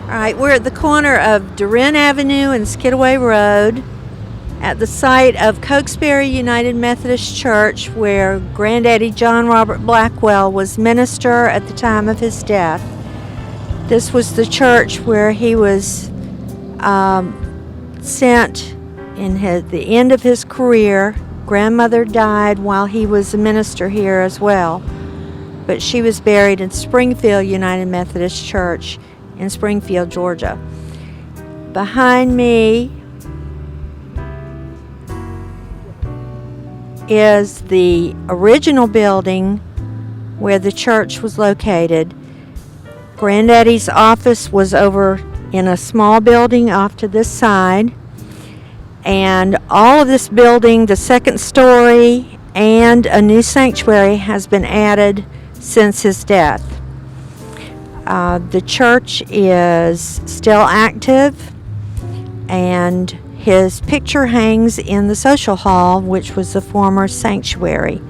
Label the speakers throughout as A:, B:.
A: All right, we're at the corner of Durin Avenue and Skidaway Road at the site of Cokesbury United Methodist Church, where Granddaddy John Robert Blackwell was minister at the time of his death. This was the church where he was sent the end of his career. Grandmother died while he was a minister here as well, but she was buried in Springfield United Methodist Church in Springfield, Georgia. Behind me is the original building where the church was located. Granddaddy's office was over in a small building off to this side, and all of this building, the second story and a new sanctuary, has been added since his death. The church is still active, and his picture hangs in the social hall, which was the former sanctuary.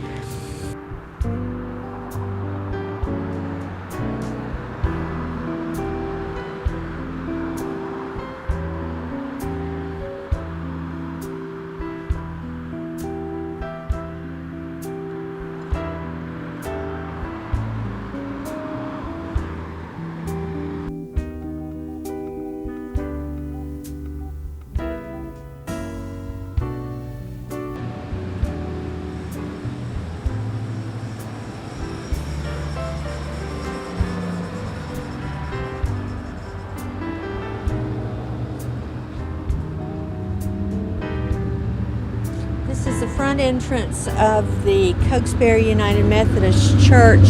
A: This is the front entrance of the Cokesbury United Methodist Church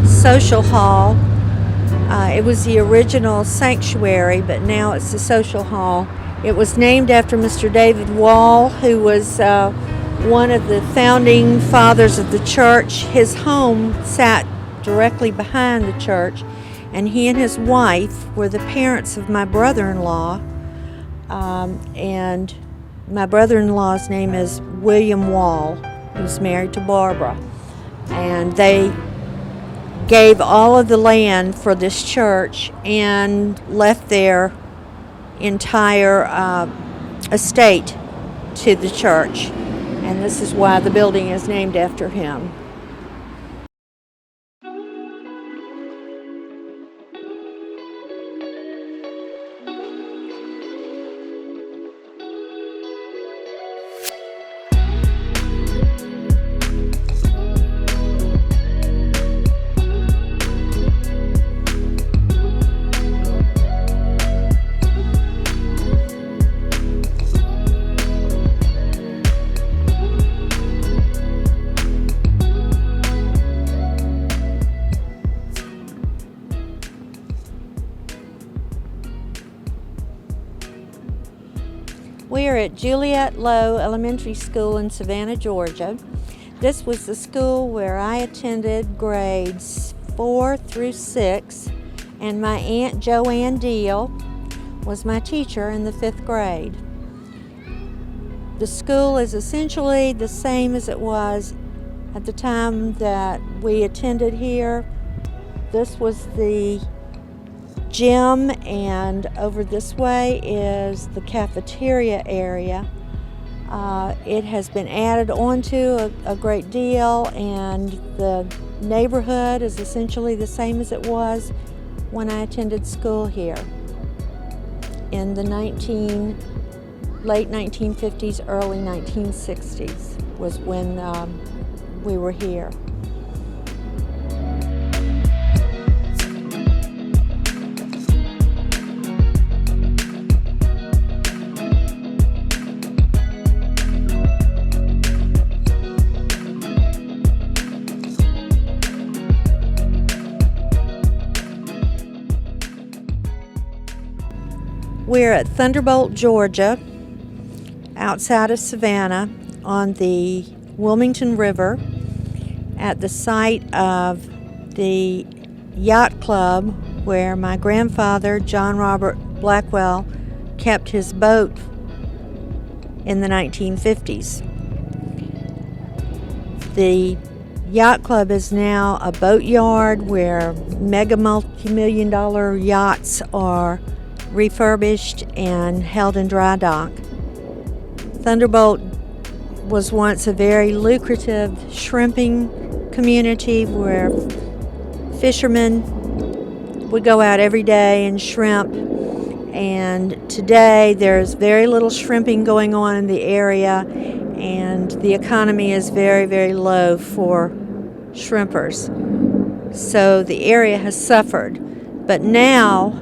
A: social hall. It was the original sanctuary, but now it's the social hall. It was named after Mr. David Wall, who was one of the founding fathers of the church. His home sat directly behind the church, and he and his wife were the parents of my brother-in-law. And my brother-in-law's name is William Wall. He's married to Barbara. And they gave all of the land for this church and left their entire estate to the church. And this is why the building is named after him. We are at Juliet Low Elementary School in Savannah, Georgia. This was the school where I attended grades 4 through 6, and my Aunt Joanne Deal was my teacher in the 5th grade. The school is essentially the same as it was at the time that we attended here. This was the gym, and over this way is the cafeteria area. It has been added onto a great deal, and the neighborhood is essentially the same as it was when I attended school here in the late 1950s, early 1960s was when we were here. We're at Thunderbolt, Georgia, outside of Savannah on the Wilmington River, at the site of the yacht club where my grandfather, John Robert Blackwell, kept his boat in the 1950s. The yacht club is now a boat yard where mega multi-million-dollar yachts are refurbished and held in dry dock. Thunderbolt was once a very lucrative shrimping community where fishermen would go out every day and shrimp, and today there's very little shrimping going on in the area, and the economy is very, very low for shrimpers. So the area has suffered. But now,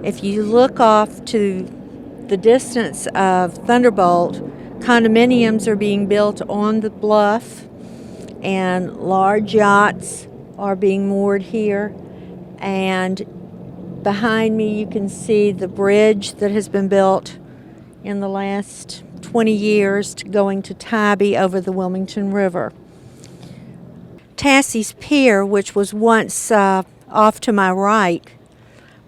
A: if you look off to the distance of Thunderbolt, condominiums are being built on the bluff, and large yachts are being moored here. And behind me you can see the bridge that has been built in the last 20 years going to Tybee over the Wilmington River. Tassie's Pier, which was once off to my right,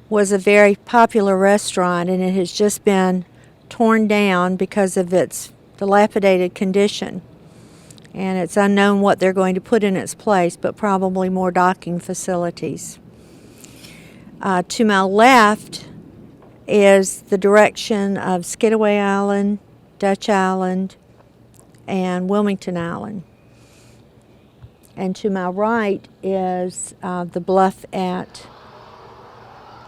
A: was a very popular restaurant, and it has just been torn down because of its dilapidated condition. And it's unknown what they're going to put in its place, but probably more docking facilities. To my left is the direction of Skidaway Island, Dutch Island, and Wilmington Island. And to my right is the bluff at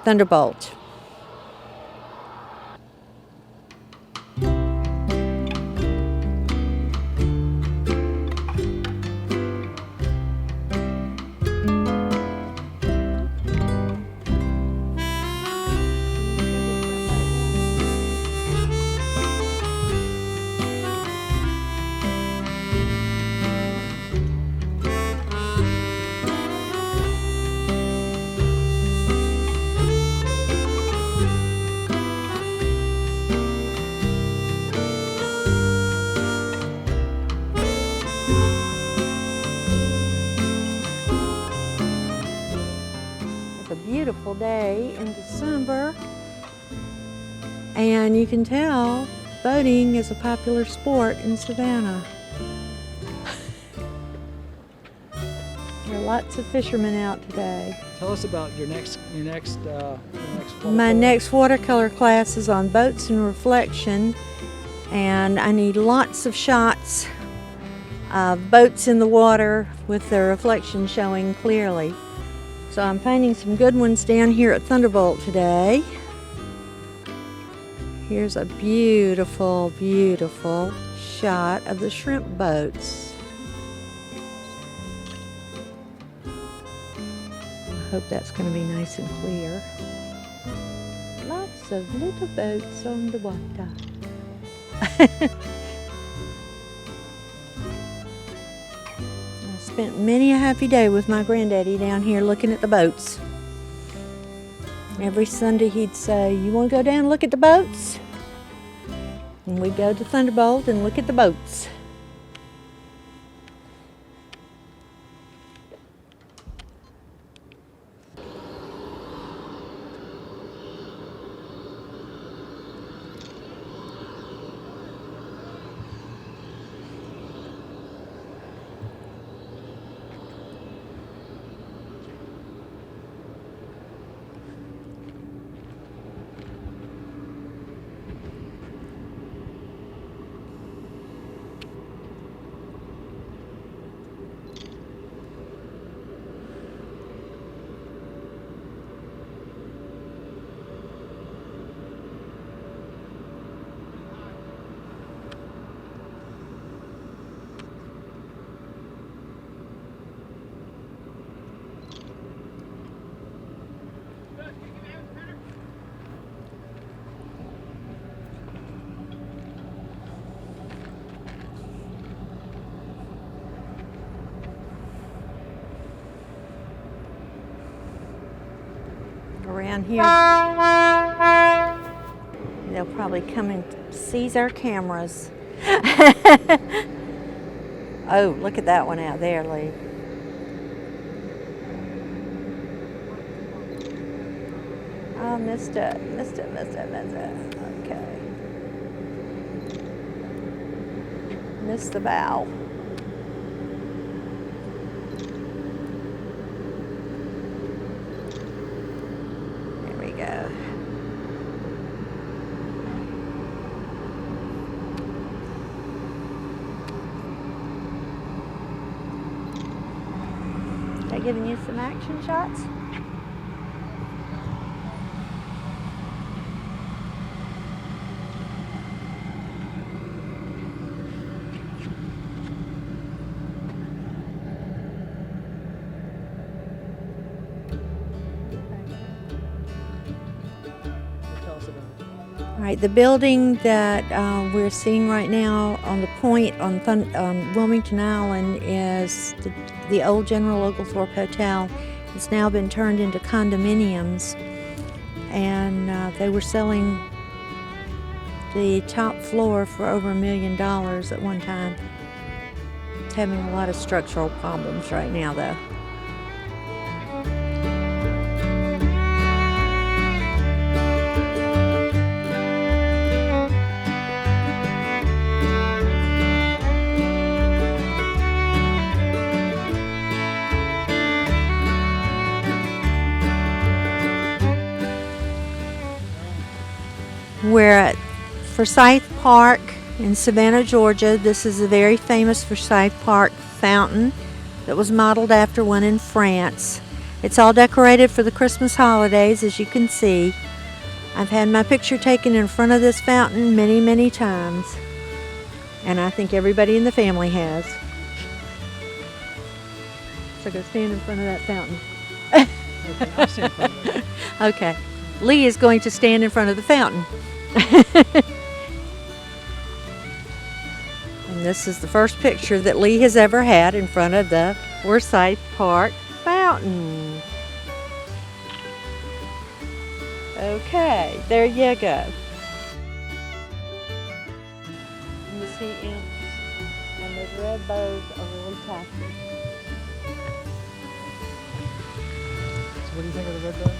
A: Thunderbolt. Beautiful day in December, and you can tell boating is a popular sport in Savannah. There are lots of fishermen out today.
B: Tell us about your next
A: My next watercolor class is on boats and reflection, and I need lots of shots of boats in the water with their reflection showing clearly. So I'm painting some good ones down here at Thunderbolt today. Here's a beautiful, beautiful shot of the shrimp boats. I hope that's going to be nice and clear. Lots of little boats on the water. Spent many a happy day with my granddaddy down here looking at the boats. Every Sunday he'd say, "You want to go down and look at the boats?" And we'd go to Thunderbolt and look at the boats. Around here, they'll probably come and seize our cameras. Oh, look at that one out there, Lee. Oh, missed it. Okay. Missed the bow. There we go. giving you some action shots? All right, the building that we're seeing right now on the point on Wilmington Island is the old General Oglethorpe Hotel. It's now been turned into condominiums, and they were selling the top floor for over $1 million at one time. It's having a lot of structural problems right now, though. We're at Forsyth Park in Savannah, Georgia. This is a very famous Forsyth Park fountain that was modeled after one in France. It's all decorated for the Christmas holidays, as you can see. I've had my picture taken in front of this fountain many, many times, and I think everybody in the family has. So go stand in front of that fountain.
B: Okay, I'll stand in front of it.
A: Okay. Lee is going to stand in front of the fountain. And this is the first picture that Lee has ever had in front of the Forsyth Park fountain. Okay, there you go. And you see imps, and those red bows are really tacky.
B: So what do you think of the red bows?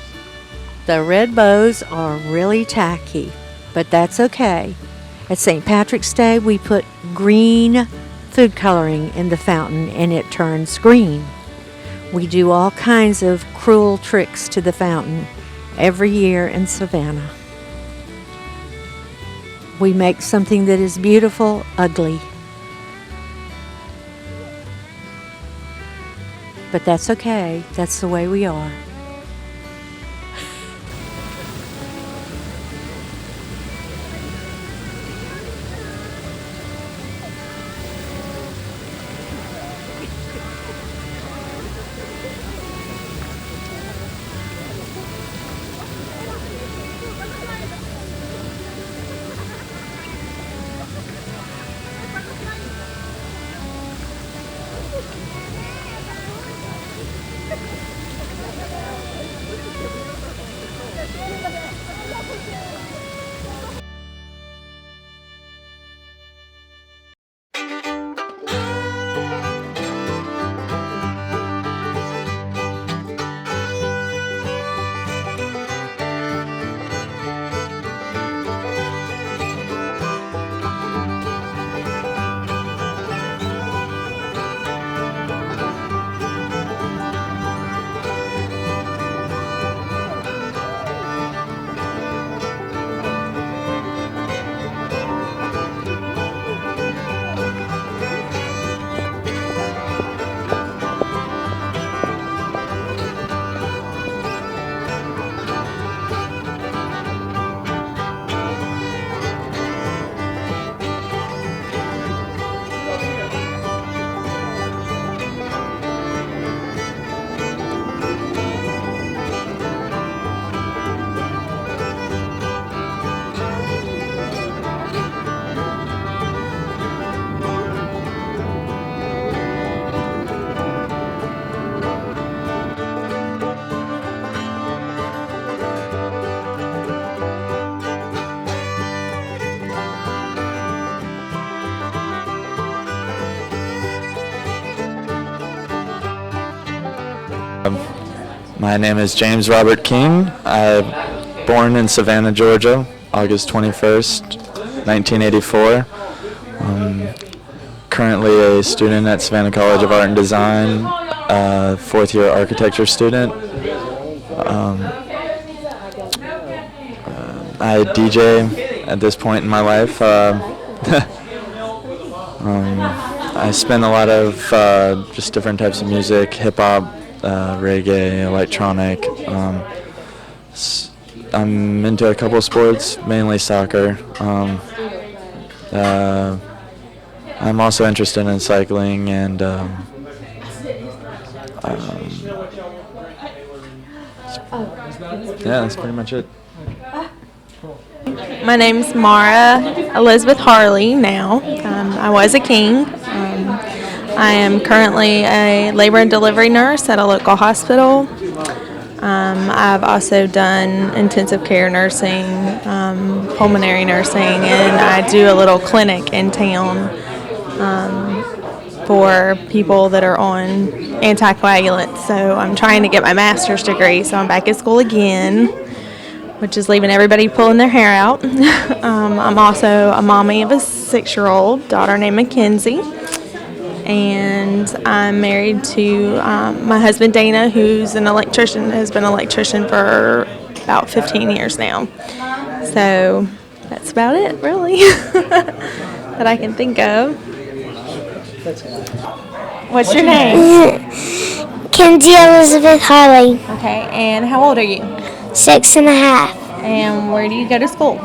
A: The red bows are really tacky, but that's okay. At St. Patrick's Day, we put green food coloring in the fountain and it turns green. We do all kinds of cruel tricks to the fountain every year in Savannah. We make something that is beautiful ugly. But that's okay. That's the way we are.
C: My name is James Robert King. I'm born in Savannah, Georgia, August 21st, 1984. Currently a student at Savannah College of Art and Design, fourth year architecture student. I DJ at this point in my life. I spin a lot of just different types of music, hip hop, reggae, electronic. I'm into a couple sports, mainly soccer. I'm also interested in cycling and yeah, that's pretty much it.
D: My name's Mara Elizabeth Harley now. I was a king. I am currently a labor and delivery nurse at a local hospital. I've also done intensive care nursing, pulmonary nursing, and I do a little clinic in town for people that are on anticoagulants. So I'm trying to get my master's degree, so I'm back at school again, which is leaving everybody pulling their hair out. I'm also a mommy of a 6-year-old daughter named Mackenzie. And I'm married to my husband Dana, who's an electrician, has been an electrician for about 15 years now. So that's about it, really, that I can think of. What's your name?
E: Kenzie Elizabeth Harley,
D: Okay, and how old are you?
E: 6.5.
D: And where do you go to school?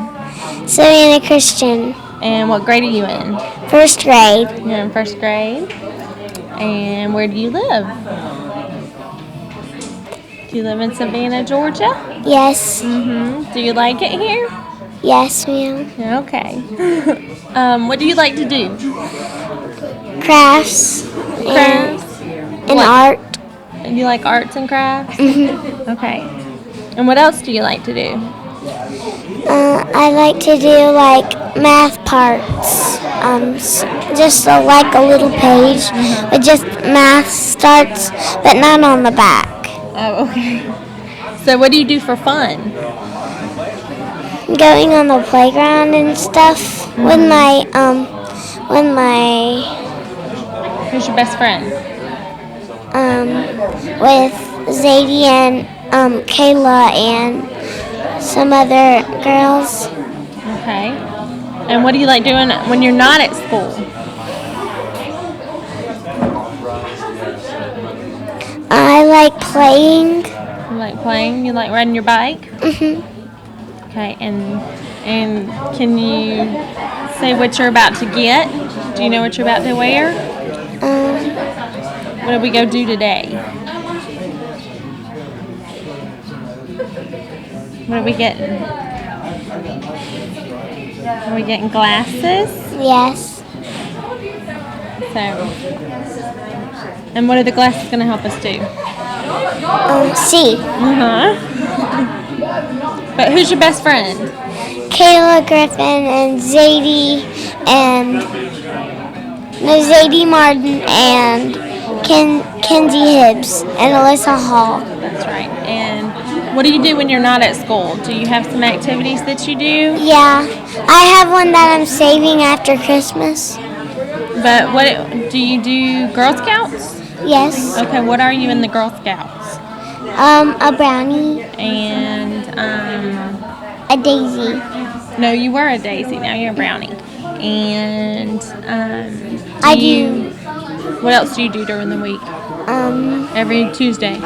E: Savannah Christian,
D: And what grade are you in?
E: first grade.
D: You're in first grade. And where do you live? Do you live in Savannah, Georgia?
E: Yes,
D: Do you like it here?
E: yes, ma'am.
D: Okay. What do you like to do?
E: Crafts
D: Crafts?
E: and
D: What?
E: art.
D: And you like arts and crafts? Okay. And what else do you like to do?
E: I like to do like math parts. Just like a little page with just math starts, but not on the back.
D: Oh, okay. So what do you do for fun?
E: Going on the playground and stuff with my
D: Who's your best friend?
E: with Zadie and Kayla and some other girls.
D: Okay. And what do you like doing when you're not at school?
E: I like playing.
D: You like playing? You like riding your bike? Okay. And can you say what you're about to get? Do you know what you're about to wear? What did we go do today? What are we getting? Are we getting glasses?
E: Yes.
D: So, and what are the glasses going to help us do?
E: C.
D: But who's your best friend?
E: Kayla Griffin and Zadie Martin and Kenzie Hibbs and Alyssa Hall.
D: That's right. And what do you do when you're not at school? Do you have some activities that you do?
E: Yeah, I have one that I'm saving after Christmas.
D: But what do you do? Girl Scouts?
E: Yes.
D: Okay. What are you in the Girl Scouts?
E: A brownie,
D: And
E: a daisy.
D: no, you were a daisy. Now you're a brownie. And
E: I do.
D: What else do you do during the week? Every Tuesday.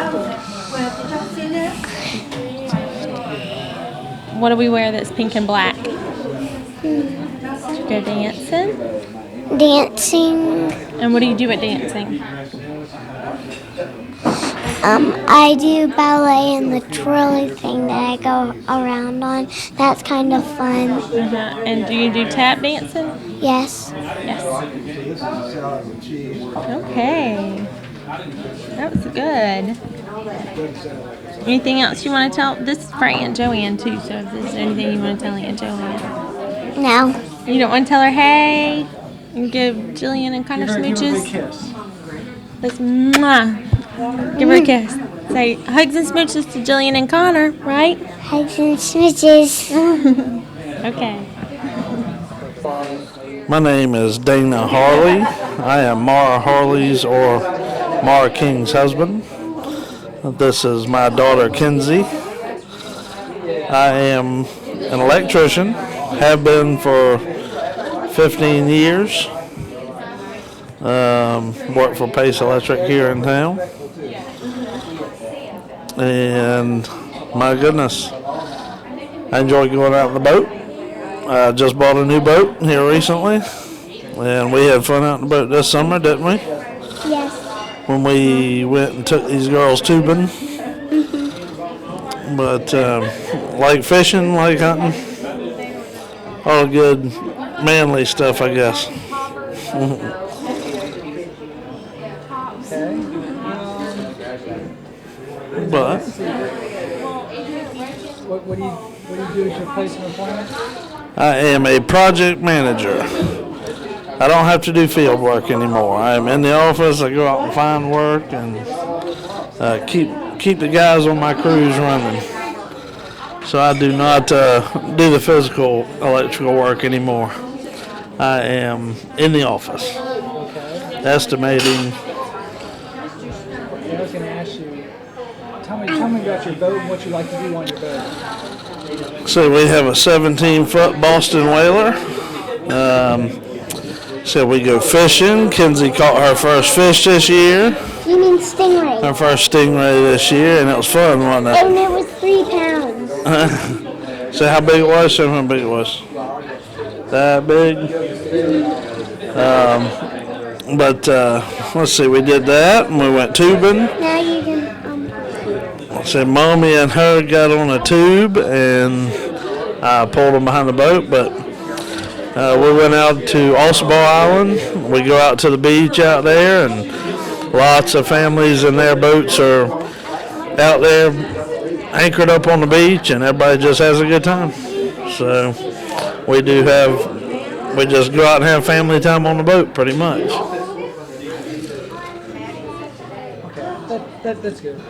D: What do we wear that's pink and black? Do you go dancing?
E: Dancing.
D: And what do you do at dancing?
E: I do ballet and the twirly thing that I go around on. That's kind of fun.
D: And do you do tap dancing?
E: Yes.
D: Yes. Okay. That was good. Anything else you want to tell? This is for Aunt Joanne too, so if there's anything you want to tell Aunt Joanne.
E: No.
D: You don't want to tell her hey? And give Jillian and Connor
B: Give her a
D: smooches?
B: big kiss.
D: Let's mwah. Give her a kiss. Say hugs and smooches to Jillian and Connor, right?
E: Hugs and smooches.
D: Okay.
F: My name is Dana Harley. I am Mara Harley's or Mara King's husband. This is my daughter Kenzie. I am an electrician, have been for 15 years. Work for Pace Electric here in town. and my goodness, I enjoy going out in the boat. I just bought a new boat here recently, and we had fun out in the boat this summer, didn't we?
E: Yes.
F: When we went and took these girls tubing. But like fishing, like hunting, all good manly stuff, I guess.
B: Okay.
F: But
B: What do you do as your place of employment?
F: I am a project manager. I don't have to do field work anymore. I am in the office. I go out and find work and keep the guys on my crews running. So I do not do the physical electrical work anymore. I am in the office, estimating.
B: I was going to ask you, tell me about your boat and what you like to do on your boat.
F: So we have a 17-foot Boston whaler. So we go fishing. Kinsey caught her first fish this year.
E: You mean stingray?
F: Her first stingray this year, and it was fun, wasn't it?
E: And it was 3 pounds.
F: So how big it was? Show me how big it was. That big. But let's see, we did that, and we went tubing.
E: Now you can.
F: So Mommy and her got on a tube, and I pulled them behind the boat, but we went out to Ossabaw Island. We go out to the beach out there, and lots of families in their boats are out there anchored up on the beach, and everybody just has a good time. So we just go out and have family time on the boat pretty much.
B: Okay, that's good.